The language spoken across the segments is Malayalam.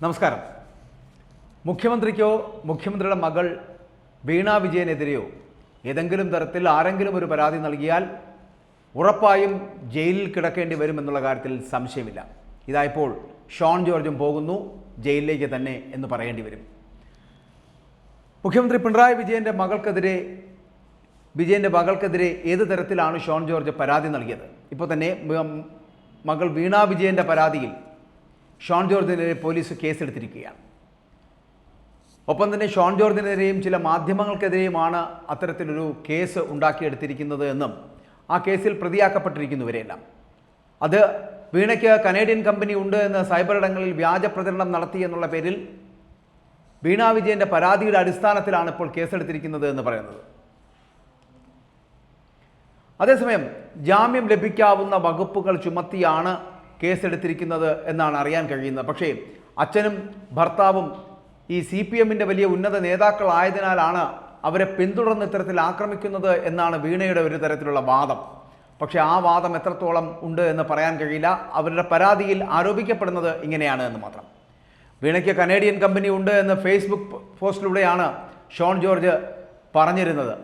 നമസ്കാരം. മുഖ്യമന്ത്രിക്കോ മുഖ്യമന്ത്രിയുടെ മകൾ വീണ വിജയനെതിരെയോ ഏതെങ്കിലും തരത്തിൽ ആരെങ്കിലും ഒരു പരാതി നൽകിയാൽ ഉറപ്പായും ജയിലിൽ കിടക്കേണ്ടി വരുമെന്നുള്ള കാര്യത്തിൽ സംശയമില്ല. ഇതായപ്പോൾ ഷോൺ ജോർജും പോകുന്നു ജയിലിലേക്ക് തന്നെ എന്ന് പറയേണ്ടി വരും. മുഖ്യമന്ത്രി പിണറായി വിജയൻ്റെ മകൾക്കെതിരെ ഏത് തരത്തിലാണ് ഷോൺ ജോർജ് പരാതി നൽകിയത്? ഇപ്പോൾ തന്നെ മകൾ വീണ വിജയൻ്റെ പരാതിയിൽ ഷോൺ ജോർജിനെതിരെ പോലീസ് കേസെടുത്തിരിക്കുകയാണ്. ഒപ്പം തന്നെ ഷോൺ ജോർജിനെതിരെയും ചില മാധ്യമങ്ങൾക്കെതിരെയുമാണ് അത്തരത്തിലൊരു കേസ് ഉണ്ടാക്കിയെടുത്തിരിക്കുന്നത് എന്നും ആ കേസിൽ പ്രതിയാക്കപ്പെട്ടിരിക്കുന്നുവരെയെല്ലാം. അത് വീണയ്ക്ക് കനേഡിയൻ കമ്പനി ഉണ്ട് എന്ന് സൈബർ ഇടങ്ങളിൽ വ്യാജ പ്രചരണം നടത്തി എന്നുള്ള പേരിൽ വീണ വിജയൻ്റെ പരാതിയുടെ അടിസ്ഥാനത്തിലാണ് ഇപ്പോൾ കേസെടുത്തിരിക്കുന്നത് എന്ന് പറയുന്നത്. അതേസമയം ജാമ്യം ലഭിക്കാവുന്ന വകുപ്പുകൾ ചുമത്തിയാണ് കേസെടുത്തിരിക്കുന്നത് എന്നാണ് അറിയാൻ കഴിയുന്നത്. പക്ഷേ അച്ഛനും ഭർത്താവും ഈ CPMൻ്റെ വലിയ ഉന്നത നേതാക്കളായതിനാലാണ് അവരെ പിന്തുടർന്ന് ഇത്തരത്തിൽ ആക്രമിക്കുന്നത് എന്നാണ് വീണയുടെ ഒരു തരത്തിലുള്ള വാദം. പക്ഷേ ആ വാദം എത്രത്തോളം ഉണ്ട് എന്ന് പറയാൻ കഴിയില്ല. അവരുടെ പരാതിയിൽ ആരോപിക്കപ്പെടുന്നത് ഇങ്ങനെയാണ് എന്ന് മാത്രം. വീണയ്ക്ക് കനേഡിയൻ കമ്പനി ഉണ്ട് എന്ന് ഫേസ്ബുക്ക് പോസ്റ്റിലൂടെയാണ് ഷോൺ ജോർജ് പറഞ്ഞിരുന്നത്.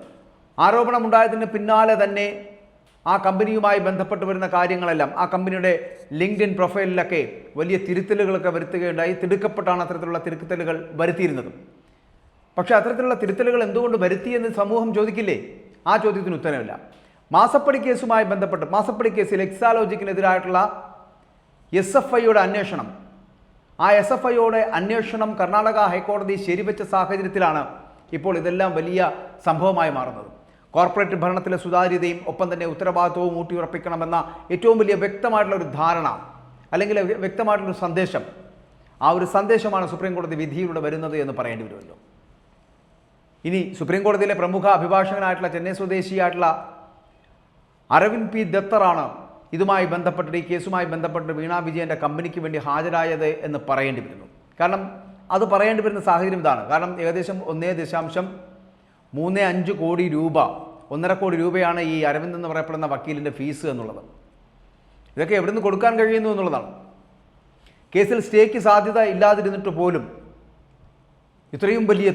ആരോപണമുണ്ടായതിന് പിന്നാലെ തന്നെ ആ കമ്പനിയുമായി ബന്ധപ്പെട്ട് വരുന്ന കാര്യങ്ങളെല്ലാം ആ കമ്പനിയുടെ ലിങ്ക്ഡിൻ പ്രൊഫൈലിലൊക്കെ വലിയ തിരുത്തലുകളൊക്കെ വരുത്തുകയുണ്ടായി. തിടുക്കപ്പെട്ടാണ് അത്തരത്തിലുള്ള തിരുത്തലുകൾ വരുത്തിയിരുന്നത്. പക്ഷേ അത്തരത്തിലുള്ള തിരുത്തലുകൾ എന്തുകൊണ്ട് വരുത്തിയെന്ന് സമൂഹം ചോദിക്കില്ലേ? ആ ചോദ്യത്തിന് ഉത്തരമില്ല. മാസപ്പടി കേസുമായി ബന്ധപ്പെട്ട് മാസപ്പടി കേസിൽ എക്സാലോജിക്കിനെതിരായിട്ടുള്ള SFIയുടെ അന്വേഷണം, ആ SFIയുടെ അന്വേഷണം കർണാടക ഹൈക്കോടതി ശരിവെച്ച സാഹചര്യത്തിലാണ് ഇപ്പോൾ ഇതെല്ലാം വലിയ സംഭവമായി മാറുന്നത്. കോർപ്പറേറ്റ് ഭരണത്തിലെ സുതാര്യതയും ഒപ്പം തന്നെ ഉത്തരവാദിത്വവും ഊട്ടിയുറപ്പിക്കണമെന്ന ഏറ്റവും വലിയ വ്യക്തമായിട്ടുള്ള ഒരു ധാരണ അല്ലെങ്കിൽ വ്യക്തമായിട്ടുള്ളൊരു സന്ദേശം, ആ ഒരു സന്ദേശമാണ് സുപ്രീം കോടതി വിധിയിലൂടെ വരുന്നത് എന്ന് പറയേണ്ടി വരുമല്ലോ. ഇനി സുപ്രീം കോടതിയിലെ പ്രമുഖ അഭിഭാഷകനായിട്ടുള്ള ചെന്നൈ സ്വദേശിയായിട്ടുള്ള അരവിന്ദ് P. ദത്തറാണ് ഇതുമായി ബന്ധപ്പെട്ട് ഈ കേസുമായി ബന്ധപ്പെട്ട് വീണ വിജയൻ്റെ കമ്പനിക്ക് വേണ്ടി ഹാജരായത് എന്ന് പറയേണ്ടി വരുന്നു. കാരണം അത് പറയേണ്ടി വരുന്ന സാഹചര്യം ഇതാണ്. കാരണം ഏകദേശം 1.35 കോടി രൂപ, 1.5 കോടി രൂപയാണ് ഈ അരവിന്ദ് എന്ന് പറയപ്പെടുന്ന വക്കീലിൻ്റെ ഫീസ് എന്നുള്ളത്. ഇതൊക്കെ എവിടെ നിന്ന് കൊടുക്കാൻ കഴിയുന്നു എന്നുള്ളതാണ്. കേസിൽ സ്റ്റേക്ക് സാധ്യത ഇല്ലാതിരുന്നിട്ട് പോലും ഇത്രയും വലിയ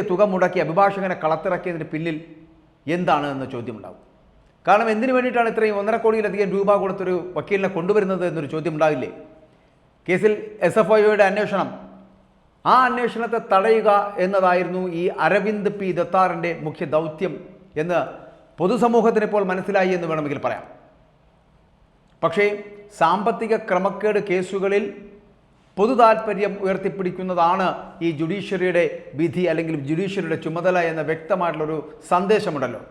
തുക മുടക്കി അഭിഭാഷകനെ കളത്തിറക്കിയതിന് പിന്നിൽ എന്താണ് എന്ന ചോദ്യമുണ്ടാകും. കാരണം എന്തിനു വേണ്ടിയിട്ടാണ് ഇത്രയും 1.5 കോടിയിലധികം രൂപ കൊടുത്തൊരു വക്കീലിനെ കൊണ്ടുവരുന്നത് എന്നൊരു ചോദ്യം ഉണ്ടാവില്ലേ? കേസിൽ SFIയുടെ അന്വേഷണം, ആ അന്വേഷണത്തെ തടയുക എന്നതായിരുന്നു ഈ അരവിന്ദ് P. ദത്താറിൻ്റെ മുഖ്യ ദൗത്യം എന്ന് പൊതുസമൂഹത്തിന് ഇപ്പോൾ മനസ്സിലായി എന്ന് വേണമെങ്കിൽ പറയാം. പക്ഷേ സാമ്പത്തിക ക്രമക്കേട് കേസുകളിൽ പൊതു താൽപ്പര്യം ഉയർത്തിപ്പിടിക്കുന്നതാണ് ഈ ജുഡീഷ്യറിയുടെ വിധി അല്ലെങ്കിൽ ജുഡീഷ്യറിയുടെ ചുമതല എന്ന വ്യക്തമായിട്ടുള്ളൊരു സന്ദേശമുണ്ടല്ലോ.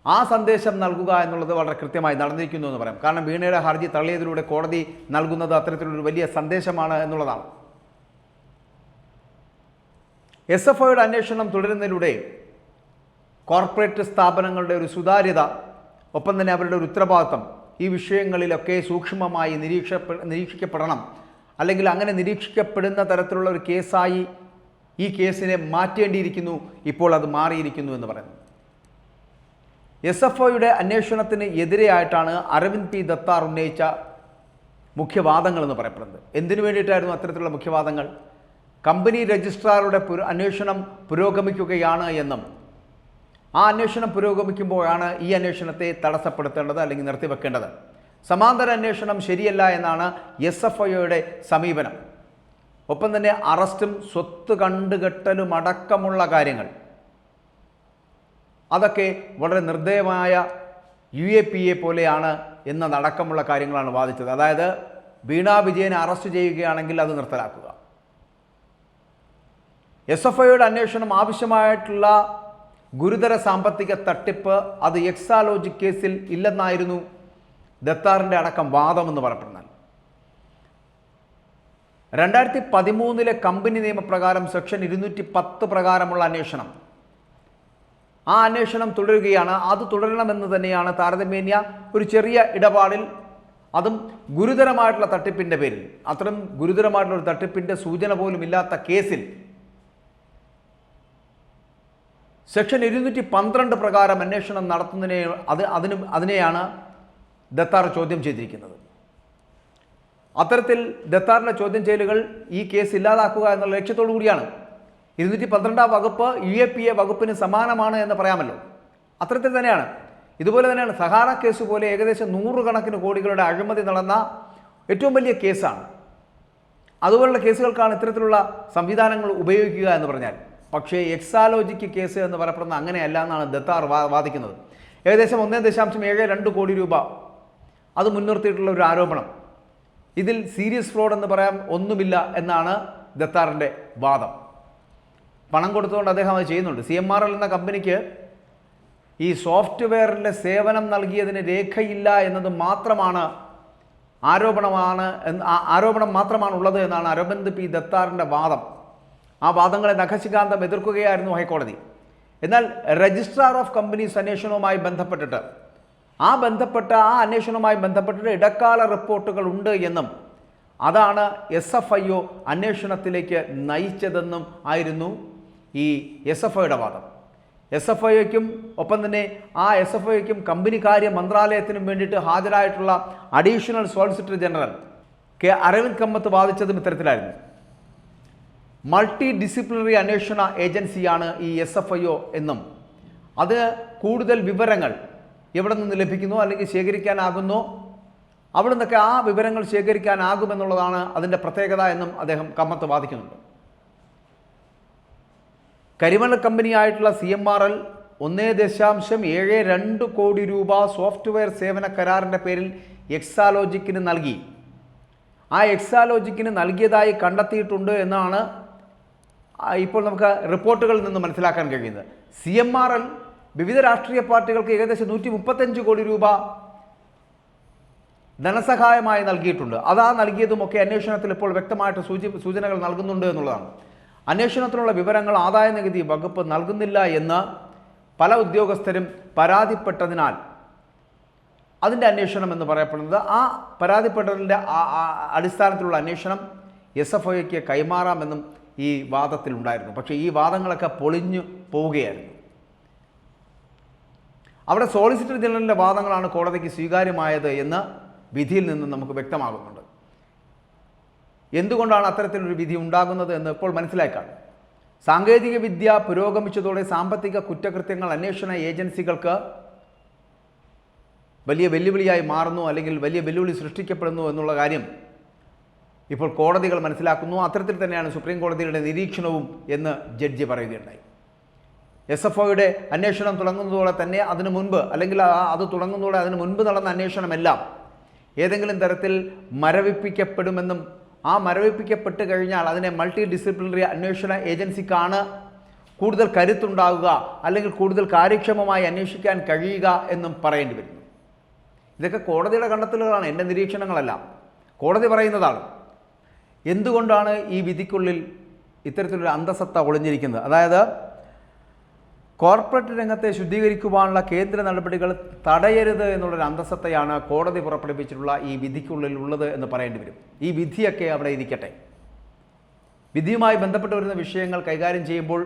ആ സന്ദേശം നൽകുക എന്നുള്ളത് വളരെ കൃത്യമായി നടന്നിരിക്കുന്നു എന്ന് പറയാം. കാരണം വീണയുടെ ഹർജി തള്ളിയതിലൂടെ കോടതി നൽകുന്നത് അത്തരത്തിലൊരു വലിയ സന്ദേശമാണ് എന്നുള്ളതാണ്. SFIയുടെ അന്വേഷണം തുടരുന്നതിലൂടെ കോർപ്പറേറ്റ് സ്ഥാപനങ്ങളുടെ ഒരു സുതാര്യത, ഒപ്പം തന്നെ അവരുടെ ഒരു ഉത്തരവാദിത്വം ഈ വിഷയങ്ങളിലൊക്കെ സൂക്ഷ്മമായി നിരീക്ഷിക്കപ്പെടണം. അല്ലെങ്കിൽ അങ്ങനെ നിരീക്ഷിക്കപ്പെടുന്ന തരത്തിലുള്ള ഒരു കേസായി ഈ കേസിനെ മാറ്റേണ്ടിയിരിക്കുന്നു. ഇപ്പോൾ അത് മാറിയിരിക്കുന്നു എന്ന് പറയുന്നു. SFIയുടെ അന്വേഷണത്തിന് എതിരെയായിട്ടാണ് അരവിന്ദ് P. ദത്താർ ഉന്നയിച്ച മുഖ്യവാദങ്ങൾ എന്ന് പറയപ്പെടുന്നത്. എന്തിനു വേണ്ടിയിട്ടായിരുന്നു അത്തരത്തിലുള്ള മുഖ്യവാദങ്ങൾ? കമ്പനി രജിസ്ട്രാറുടെ അന്വേഷണം പുരോഗമിക്കുകയാണ് എന്നും ആ അന്വേഷണം പുരോഗമിക്കുമ്പോഴാണ് ഈ അന്വേഷണത്തെ തടസ്സപ്പെടുത്തേണ്ടത് അല്ലെങ്കിൽ നിർത്തിവെക്കേണ്ടത്. സമാന്തര അന്വേഷണം ശരിയല്ല എന്നാണ് SFIയുടെ സമീപനം. ഒപ്പം തന്നെ അറസ്റ്റും സ്വത്ത് കണ്ടുകെട്ടലും അടക്കമുള്ള കാര്യങ്ങൾ, അതൊക്കെ വളരെ നിർദ്ദയമായ UAPA പോലെയാണ് എന്നതടക്കമുള്ള കാര്യങ്ങളാണ് വാദിച്ചത്. അതായത് വീണ വിജയനെ അറസ്റ്റ് ചെയ്യുകയാണെങ്കിൽ അത് നിർത്തലാക്കുക. SFIയുടെ അന്വേഷണം ആവശ്യമായിട്ടുള്ള ഗുരുതര സാമ്പത്തിക തട്ടിപ്പ് അത് എക്സാലോജിക് കേസിൽ ഇല്ലെന്നായിരുന്നു ദത്താറിൻ്റെ അടക്കം വാദമെന്ന് പറയപ്പെടുന്നത്. 2013 കമ്പനി നിയമപ്രകാരം സെക്ഷൻ 210 പ്രകാരമുള്ള അന്വേഷണം, ആ അന്വേഷണം തുടരുകയാണ്. അത് തുടരണമെന്ന് തന്നെയാണ് താരതമ്യേന ഒരു ചെറിയ ഇടപാടിൽ, അതും ഗുരുതരമായിട്ടുള്ള തട്ടിപ്പിൻ്റെ പേരിൽ, അത്തരം ഗുരുതരമായിട്ടുള്ള ഒരു തട്ടിപ്പിൻ്റെ സൂചന പോലും ഇല്ലാത്ത കേസിൽ സെക്ഷൻ 212 പ്രകാരം അന്വേഷണം നടത്തുന്നതിനെയാണ് ദത്താർ ചോദ്യം ചെയ്തിരിക്കുന്നത്. അത്തരത്തിൽ ദത്താറിൻ്റെ ചോദ്യം ചെയ്യലുകൾ ഈ കേസ് ഇല്ലാതാക്കുക എന്നുള്ള ലക്ഷ്യത്തോടു കൂടിയാണ്. 212 വകുപ്പ് UAPA വകുപ്പിന് സമാനമാണ് എന്ന് പറയാമല്ലോ. അത്തരത്തിൽ തന്നെയാണ്. ഇതുപോലെ തന്നെയാണ് സഹാറ കേസ് പോലെ ഏകദേശം 100 കണക്കിന് കോടികളുടെ അഴിമതി നടന്ന ഏറ്റവും വലിയ കേസാണ്. അതുപോലുള്ള കേസുകൾക്കാണ് ഇത്തരത്തിലുള്ള സംവിധാനങ്ങൾ ഉപയോഗിക്കുക എന്ന് പറഞ്ഞാൽ. പക്ഷേ എക്സാലോജിക്ക് കേസ് എന്ന് പറയപ്പെടുന്ന അങ്ങനെയല്ല എന്നാണ് ദത്താർ വാദിക്കുന്നത്. ഏകദേശം 1.72 കോടി രൂപ അത് മുൻനിർത്തിയിട്ടുള്ള ഒരു ആരോപണം. ഇതിൽ സീരിയസ് ഫ്രോഡ് എന്ന് പറയാൻ ഒന്നുമില്ല എന്നാണ് ദത്താറിൻ്റെ വാദം. പണം കൊടുത്തുകൊണ്ട് അദ്ദേഹം അത് ചെയ്യുന്നുണ്ട്. CMRL എന്ന കമ്പനിക്ക് ഈ സോഫ്റ്റ്വെയറിൻ്റെ സേവനം നൽകിയതിന് രേഖയില്ല എന്നത് മാത്രമാണ് ആരോപണം മാത്രമാണുള്ളത് എന്നാണ് അരവിന്ദ് P. ദത്താറിൻ്റെ വാദം. ആ വാദങ്ങളെ നഖശികാന്തം എതിർക്കുകയായിരുന്നു ഹൈക്കോടതി. എന്നാൽ രജിസ്ട്രാർ ഓഫ് കമ്പനീസ് അന്വേഷണവുമായി ബന്ധപ്പെട്ടിട്ട് ആ അന്വേഷണവുമായി ബന്ധപ്പെട്ടിട്ട് ഇടക്കാല റിപ്പോർട്ടുകൾ ഉണ്ട് എന്നും അതാണ് SFIO അന്വേഷണത്തിലേക്ക് നയിച്ചതെന്നും ആയിരുന്നു ഈ SFIയുടെ വാദം. SFIക്കും ഒപ്പം തന്നെ ആ SFIക്കും കമ്പനി കാര്യ മന്ത്രാലയത്തിനും വേണ്ടിയിട്ട് ഹാജരായിട്ടുള്ള additional solicitor general K. Aravind Kamath വാദിച്ചതും ഇത്തരത്തിലായിരുന്നു. മൾട്ടി ഡിസിപ്ലിനറി അന്വേഷണ ഏജൻസിയാണ് ഈ SFIO എന്നും അത് കൂടുതൽ വിവരങ്ങൾ എവിടെ നിന്ന് ലഭിക്കുന്നോ അല്ലെങ്കിൽ ശേഖരിക്കാനാകുന്നോ അവിടെ നിന്നൊക്കെ ആ വിവരങ്ങൾ ശേഖരിക്കാനാകുമെന്നുള്ളതാണ് അതിൻ്റെ പ്രത്യേകത എന്നും അദ്ദേഹം കമ്മത്ത് വാദിക്കുന്നുണ്ട്. കരിമണൽ കമ്പനിയായിട്ടുള്ള CMRL 1.72 കോടി രൂപ സോഫ്റ്റ്വെയർ സേവന കരാറിൻ്റെ പേരിൽ എക്സാലോജിക്കിന് നൽകി. ആ എക്സാലോജിക്കിന് നൽകിയതായി കണ്ടെത്തിയിട്ടുണ്ട് എന്നാണ് ഇപ്പോൾ നമുക്ക് റിപ്പോർട്ടുകളിൽ നിന്ന് മനസ്സിലാക്കാൻ കഴിയുന്നത്. CMRL വിവിധ രാഷ്ട്രീയ പാർട്ടികൾക്ക് ഏകദേശം 135 കോടി രൂപ ധനസഹായമായി നൽകിയിട്ടുണ്ട്. അതാ നൽകിയതുമൊക്കെ അന്വേഷണത്തിൽ ഇപ്പോൾ വ്യക്തമായിട്ട് സൂചനകൾ നൽകുന്നുണ്ട് എന്നുള്ളതാണ്. അന്വേഷണത്തിനുള്ള വിവരങ്ങൾ ആദായ നികുതി വകുപ്പ് നൽകുന്നില്ല എന്ന് പല ഉദ്യോഗസ്ഥരും പരാതിപ്പെട്ടതിനാൽ അതിൻ്റെ അന്വേഷണം എന്ന് പറയപ്പെടുന്നത് ആ പരാതിപ്പെട്ടതിൻ്റെ അടിസ്ഥാനത്തിലുള്ള അന്വേഷണം SFIക്ക് കൈമാറാമെന്നും ഈ വാദത്തിൽ ഉണ്ടായിരുന്നു. പക്ഷേ ഈ വാദങ്ങളൊക്കെ പൊളിഞ്ഞു പോവുകയായിരുന്നു. അവിടെ സോളിസിറ്റർ ജനറലിൻ്റെ വാദങ്ങളാണ് കോടതിക്ക് സ്വീകാര്യമായത് എന്ന് വിധിയിൽ നിന്ന് നമുക്ക് വ്യക്തമാകുന്നുണ്ട്. എന്തുകൊണ്ടാണ് അത്തരത്തിലൊരു വിധി ഉണ്ടാകുന്നത് എന്ന് ഇപ്പോൾ മനസ്സിലാക്കാം. സാങ്കേതിക വിദ്യ പുരോഗമിച്ചതോടെ സാമ്പത്തിക കുറ്റകൃത്യങ്ങൾ അന്വേഷണ ഏജൻസികൾക്ക് വലിയ വെല്ലുവിളിയായി മാറുന്നു, അല്ലെങ്കിൽ വലിയ വെല്ലുവിളി സൃഷ്ടിക്കപ്പെടുന്നു എന്നുള്ള കാര്യം ഇപ്പോൾ കോടതികൾ മനസ്സിലാക്കുന്നു. അത്തരത്തിൽ തന്നെയാണ് സുപ്രീം കോടതിയുടെ നിരീക്ഷണവും എന്ന് ജഡ്ജി പറയുകയുണ്ടായി. SFIയുടെ അന്വേഷണം തുടങ്ങുന്നതോടെ തന്നെ അതിനു മുൻപ്, അല്ലെങ്കിൽ അത് തുടങ്ങുന്നതോടെ അതിനു മുൻപ് നടന്ന അന്വേഷണമെല്ലാം ഏതെങ്കിലും തരത്തിൽ മരവിപ്പിക്കപ്പെടുമെന്നും ആ മരവിപ്പിക്കപ്പെട്ട് കഴിഞ്ഞാൽ അതിനെ മൾട്ടി ഡിസിപ്ലിനറി അന്വേഷണ ഏജൻസിക്കാണ് കൂടുതൽ കരുത്തുണ്ടാവുക, അല്ലെങ്കിൽ കൂടുതൽ കാര്യക്ഷമമായി അന്വേഷിക്കാൻ കഴിയുക എന്നും പറയേണ്ടി വരുന്നു. ഇതൊക്കെ കോടതിയുടെ കണ്ടെത്തലുകളാണ്, എൻ്റെ നിരീക്ഷണങ്ങളല്ല, കോടതി പറയുന്നതാണ്. എന്തുകൊണ്ടാണ് ഈ വിധിക്കുള്ളിൽ ഇത്തരത്തിലൊരു അന്തസത്ത ഒളിഞ്ഞിരിക്കുന്നത്? അതായത് കോർപ്പറേറ്റ് രംഗത്തെ ശുദ്ധീകരിക്കുവാനുള്ള കേന്ദ്ര നടപടികൾ തടയരുത് എന്നുള്ളൊരു അന്തസത്തയാണ് കോടതി പുറപ്പെടുവിച്ചിട്ടുള്ള ഈ വിധിക്കുള്ളിൽ ഉള്ളത് എന്ന് പറയേണ്ടി വരും. ഈ വിധിയൊക്കെ അവിടെ ഇരിക്കട്ടെ. വിധിയുമായി ബന്ധപ്പെട്ട് വരുന്ന വിഷയങ്ങൾ കൈകാര്യം ചെയ്യുമ്പോൾ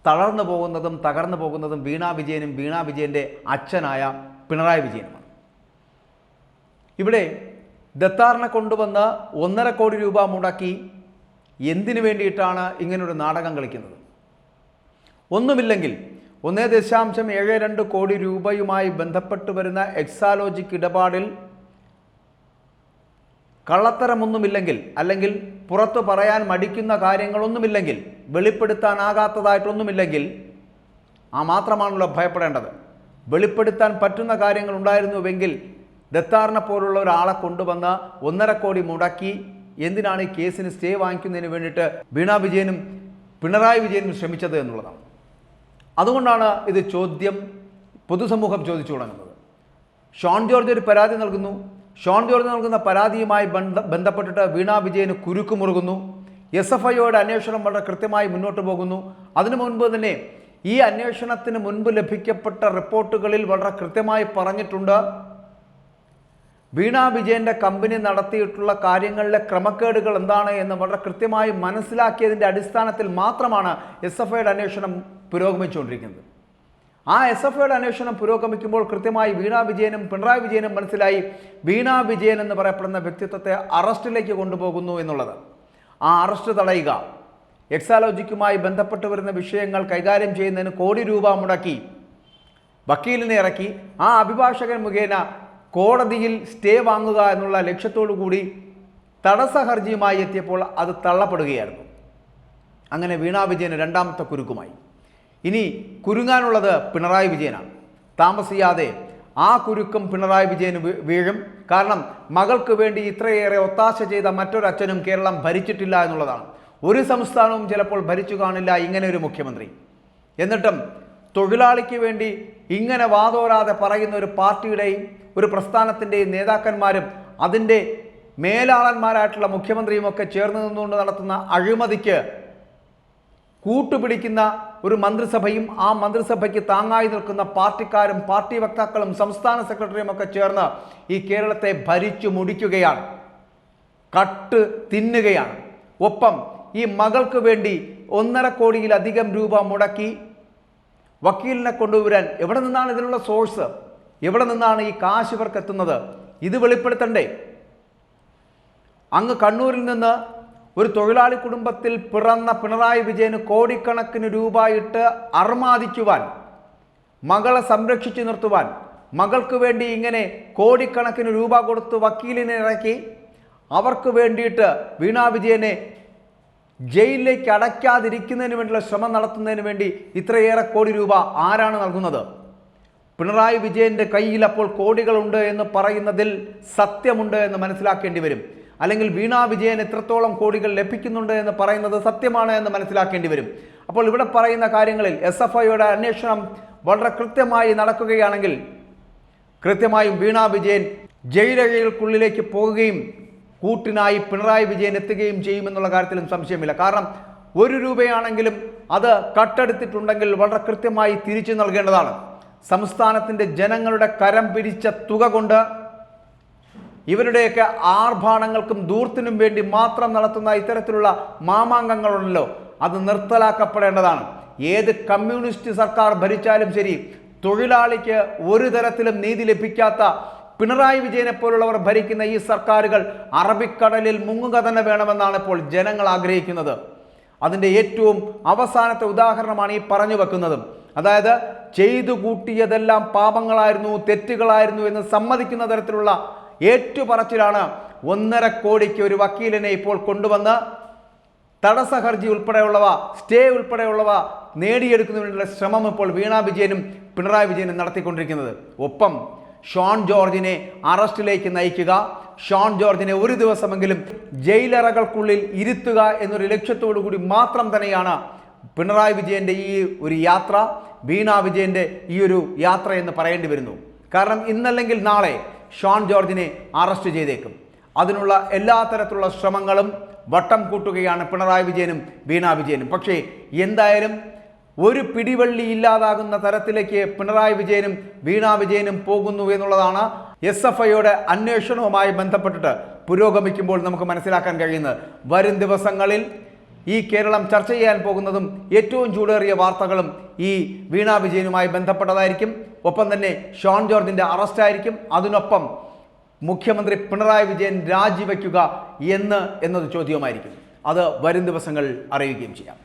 തളർന്നു പോകുന്നതും തകർന്നു പോകുന്നതും വീണ വിജയനും വീണ വിജയൻ്റെ അച്ഛനായ പിണറായി വിജയനുമാണ്. ഇവിടെ ദത്താറിനെ കൊണ്ടുവന്ന് 1.5 കോടി രൂപ മുടക്കി എന്തിനു വേണ്ടിയിട്ടാണ് ഇങ്ങനൊരു നാടകം കളിക്കുന്നത്? ഒന്നുമില്ലെങ്കിൽ 1.72 കോടി രൂപയുമായി ബന്ധപ്പെട്ട് വരുന്ന എക്സാലോജിക് ഇടപാടിൽ കള്ളത്തരമൊന്നുമില്ലെങ്കിൽ, അല്ലെങ്കിൽ പുറത്തു പറയാൻ മടിക്കുന്ന കാര്യങ്ങളൊന്നുമില്ലെങ്കിൽ, വെളിപ്പെടുത്താനാകാത്തതായിട്ടൊന്നുമില്ലെങ്കിൽ ആ മാത്രമാണല്ലോ ഭയപ്പെടേണ്ടത്. വെളിപ്പെടുത്താൻ പറ്റുന്ന കാര്യങ്ങൾ ഉണ്ടായിരുന്നുവെങ്കിൽ ദത്താറിനെ പോലുള്ള ഒരാളെ കൊണ്ടുവന്ന് 1.5 കോടി മുടക്കി എന്തിനാണ് ഈ കേസിന് സ്റ്റേ വാങ്ങിക്കുന്നതിന് വേണ്ടിയിട്ട് വീണ വിജയനും പിണറായി വിജയനും ശ്രമിച്ചത് എന്നുള്ളതാണ്. അതുകൊണ്ടാണ് ഇത് പൊതുസമൂഹം ചോദിച്ചു തുടങ്ങുന്നത്. ഷോൺ ജോർജ് ഒരു പരാതി നൽകുന്നു. ഷോൺ ജോർജ് നൽകുന്ന പരാതിയുമായി ബന്ധപ്പെട്ടിട്ട് വീണ വിജയന് കുരുക്ക് മുറുകുന്നു. SFIയുടെ അന്വേഷണം വളരെ കൃത്യമായി മുന്നോട്ട് പോകുന്നു. അതിനു മുൻപ് തന്നെ ഈ അന്വേഷണത്തിന് മുൻപ് ലഭിക്കപ്പെട്ട റിപ്പോർട്ടുകളിൽ വളരെ കൃത്യമായി പറഞ്ഞിട്ടുണ്ട്, വീണ വിജയൻ്റെ കമ്പനി നടത്തിയിട്ടുള്ള കാര്യങ്ങളിലെ ക്രമക്കേടുകൾ എന്താണ് എന്ന് വളരെ കൃത്യമായി മനസ്സിലാക്കിയതിൻ്റെ അടിസ്ഥാനത്തിൽ മാത്രമാണ് SFIയുടെ അന്വേഷണം പുരോഗമിച്ചുകൊണ്ടിരിക്കുന്നത്. ആ SFIയുടെ അന്വേഷണം പുരോഗമിക്കുമ്പോൾ കൃത്യമായി വീണ വിജയനും പിണറായി വിജയനും മനസ്സിലായി വീണ വിജയൻ എന്ന് പറയപ്പെടുന്ന വ്യക്തിത്വത്തെ അറസ്റ്റിലേക്ക് കൊണ്ടുപോകുന്നു എന്നുള്ളത്. ആ അറസ്റ്റ് തടയുക, എക്സാലോജിക്കുമായി ബന്ധപ്പെട്ട് വരുന്ന വിഷയങ്ങൾ കൈകാര്യം ചെയ്യുന്നതിന് കോടി രൂപ മുടക്കി വക്കീലിനെ ഇറക്കി ആ അഭിഭാഷകൻ മുഖേന കോടതിയിൽ സ്റ്റേ വാങ്ങുക എന്നുള്ള ലക്ഷ്യത്തോടു കൂടി തടസ്സ ഹർജിയുമായി എത്തിയപ്പോൾ അത് തള്ളപ്പെടുകയായിരുന്നു. അങ്ങനെ വീണ വിജയന് രണ്ടാമത്തെ കുരുക്കുമായി. ഇനി കുരുങ്ങാനുള്ളത് പിണറായി വിജയനാണ്. താമസിയാതെ ആ കുരുക്കും പിണറായി വിജയന് വീഴും. കാരണം മകൾക്ക് വേണ്ടി ഇത്രയേറെ ഒത്താശ ചെയ്ത മറ്റൊരച്ഛനും കേരളം ഭരിച്ചിട്ടില്ല എന്നുള്ളതാണ്. ഒരു സംസ്ഥാനവും ചിലപ്പോൾ ഭരിച്ചു കാണില്ല ഇങ്ങനെ ഒരു മുഖ്യമന്ത്രി. എന്നിട്ടും തൊഴിലാളിക്ക് വേണ്ടി ഇങ്ങനെ വാതോരാതെ പറയുന്ന ഒരു പാർട്ടിയുടെയും ഒരു പ്രസ്ഥാനത്തിൻ്റെയും നേതാക്കന്മാരും അതിൻ്റെ മേലാളന്മാരായിട്ടുള്ള മുഖ്യമന്ത്രിയും ഒക്കെ ചേർന്ന് നിന്നുകൊണ്ട് നടത്തുന്ന അഴിമതിക്ക് കൂട്ടുപിടിക്കുന്ന ഒരു മന്ത്രിസഭയും ആ മന്ത്രിസഭയ്ക്ക് താങ്ങായി നിൽക്കുന്ന പാർട്ടിക്കാരും പാർട്ടി വക്താക്കളും സംസ്ഥാന സെക്രട്ടറിയും ഒക്കെ ചേർന്ന് ഈ കേരളത്തെ ഭരിച്ചു മുടിക്കുകയാണ്, കട്ട് തിന്നുകയാണ്. ഒപ്പം ഈ മകൾക്ക് വേണ്ടി 1.5 കോടിയിലധികം രൂപ മുടക്കി വക്കീലിനെ കൊണ്ടുവരാൻ എവിടെ നിന്നാണ് ഇതിനുള്ള സോഴ്സ്? എവിടെ നിന്നാണ് ഈ കാശ് ഇവർക്ക് എത്തുന്നത്? ഇത് വെളിപ്പെടുത്തണ്ടേ? അങ്ങ് കണ്ണൂരിൽ നിന്ന് ഒരു തൊഴിലാളി കുടുംബത്തിൽ പിറന്ന പിണറായി വിജയന് കോടിക്കണക്കിന് രൂപ ഇട്ട് അർമാദിക്കുവാൻ, മകളെ സംരക്ഷിച്ചു നിർത്തുവാൻ, മകൾക്ക് വേണ്ടി ഇങ്ങനെ കോടിക്കണക്കിന് രൂപ കൊടുത്ത് വക്കീലിനെ ഇറക്കി അവർക്ക് വേണ്ടിയിട്ട് വീണ വിജയനെ ജയിലിലേക്ക് അടയ്ക്കാതിരിക്കുന്നതിന് വേണ്ടിയുള്ള ശ്രമം നടത്തുന്നതിന് വേണ്ടി ഇത്രയേറെ കോടി രൂപ ആരാണ് നൽകുന്നത്? പിണറായി വിജയൻ്റെ കയ്യിൽ അപ്പോൾ കോടികളുണ്ട് എന്ന് പറയുന്നതിൽ സത്യമുണ്ട് എന്ന് മനസ്സിലാക്കേണ്ടി വരും. അല്ലെങ്കിൽ വീണ വിജയൻ എത്രത്തോളം കോടികൾ ലഭിക്കുന്നുണ്ട് എന്ന് പറയുന്നത് സത്യമാണ് എന്ന് മനസ്സിലാക്കേണ്ടി വരും. അപ്പോൾ ഇവിടെ പറയുന്ന കാര്യങ്ങളിൽ SFIയുടെ അന്വേഷണം വളരെ കൃത്യമായി നടക്കുകയാണെങ്കിൽ കൃത്യമായും വീണ വിജയൻ ജയിലഴികൾക്കുള്ളിലേക്ക് പോകുകയും കൂട്ടിനായി പിണറായി വിജയൻ എത്തുകയും ചെയ്യുമെന്നുള്ള കാര്യത്തിലും സംശയമില്ല. കാരണം 1 രൂപയാണെങ്കിലും അത് കട്ടെടുത്തിട്ടുണ്ടെങ്കിൽ വളരെ കൃത്യമായി തിരിച്ചു നൽകേണ്ടതാണ്. സംസ്ഥാനത്തിൻ്റെ ജനങ്ങളുടെ കരം പിരിച്ച തുക കൊണ്ട് ഇവരുടെയൊക്കെ ആർഭാടങ്ങൾക്കും ദൂർത്തിനും വേണ്ടി മാത്രം നടത്തുന്ന ഇത്തരത്തിലുള്ള മാമാങ്കങ്ങളുണ്ടല്ലോ, അത് നിർത്തലാക്കപ്പെടേണ്ടതാണ്. ഏത് കമ്മ്യൂണിസ്റ്റ് സർക്കാർ ഭരിച്ചാലും ശരി, തൊഴിലാളിക്ക് ഒരു തരത്തിലും നീതി ലഭിക്കാത്ത പിണറായി വിജയനെ പോലുള്ളവർ ഭരിക്കുന്ന ഈ സർക്കാരുകൾ അറബിക്കടലിൽ മുങ്ങുക തന്നെ വേണമെന്നാണ് ഇപ്പോൾ ജനങ്ങൾ ആഗ്രഹിക്കുന്നത്. അതിൻ്റെ ഏറ്റവും അവസാനത്തെ ഉദാഹരണമാണ് ഈ പറഞ്ഞു വെക്കുന്നതും. അതായത് ചെയ്തു കൂട്ടിയതെല്ലാം പാപങ്ങളായിരുന്നു, തെറ്റുകളായിരുന്നു എന്ന് സമ്മതിക്കുന്ന തരത്തിലുള്ള ഏറ്റുപറച്ചിലാണ് 1.5 കോടിക്ക് ഒരു വക്കീലിനെ ഇപ്പോൾ കൊണ്ടുവന്ന് തടസ്സ ഹർജി ഉൾപ്പെടെയുള്ളവ, സ്റ്റേ ഉൾപ്പെടെയുള്ളവ നേടിയെടുക്കുന്നതിനുള്ള ശ്രമം ഇപ്പോൾ വീണ വിജയനും പിണറായി വിജയനും നടത്തിക്കൊണ്ടിരിക്കുന്നത്. ഒപ്പം ഷോൺ ജോർജിനെ അറസ്റ്റിലേക്ക് നയിക്കുക, ഷോൺ ജോർജിനെ ഒരു ദിവസമെങ്കിലും ജയിലറകൾക്കുള്ളിൽ ഇരുത്തുക എന്നൊരു ലക്ഷ്യത്തോടു കൂടി മാത്രം തന്നെയാണ് പിണറായി വിജയൻ്റെ ഈ ഒരു യാത്ര, വീണ വിജയൻ്റെ ഈ ഒരു യാത്ര എന്ന് പറയേണ്ടി വരുന്നു. കാരണം ഇന്നല്ലെങ്കിൽ നാളെ ഷോൺ ജോർജിനെ അറസ്റ്റ് ചെയ്തേക്കും. അതിനുള്ള എല്ലാ തരത്തിലുള്ള ശ്രമങ്ങളും വട്ടം കൂട്ടുകയാണ് പിണറായി വിജയനും വീണ വിജയനും. പക്ഷേ എന്തായാലും ഒരു പിടിവള്ളി ഇല്ലാതാകുന്ന തരത്തിലേക്ക് പിണറായി വിജയനും വീണ വിജയനും പോകുന്നു എന്നുള്ളതാണ് SFIയുടെ അന്വേഷണവുമായി ബന്ധപ്പെട്ടിട്ട് പുരോഗമിക്കുമ്പോൾ നമുക്ക് മനസ്സിലാക്കാൻ കഴിയുന്നത്. വരും ദിവസങ്ങളിൽ ഈ കേരളം ചർച്ച ചെയ്യാൻ പോകുന്നതും ഏറ്റവും ചൂടേറിയ വാർത്തകളും ഈ വീണ വിജയനുമായി ബന്ധപ്പെട്ടതായിരിക്കും. ഒപ്പം തന്നെ ഷോൺ ജോർജിൻ്റെ അറസ്റ്റായിരിക്കും. അതിനൊപ്പം മുഖ്യമന്ത്രി പിണറായി വിജയൻ രാജിവെക്കുക എന്നത് ചോദ്യവുമായിരിക്കും. അത് വരും ദിവസങ്ങൾ അറിയുകയും ചെയ്യാം.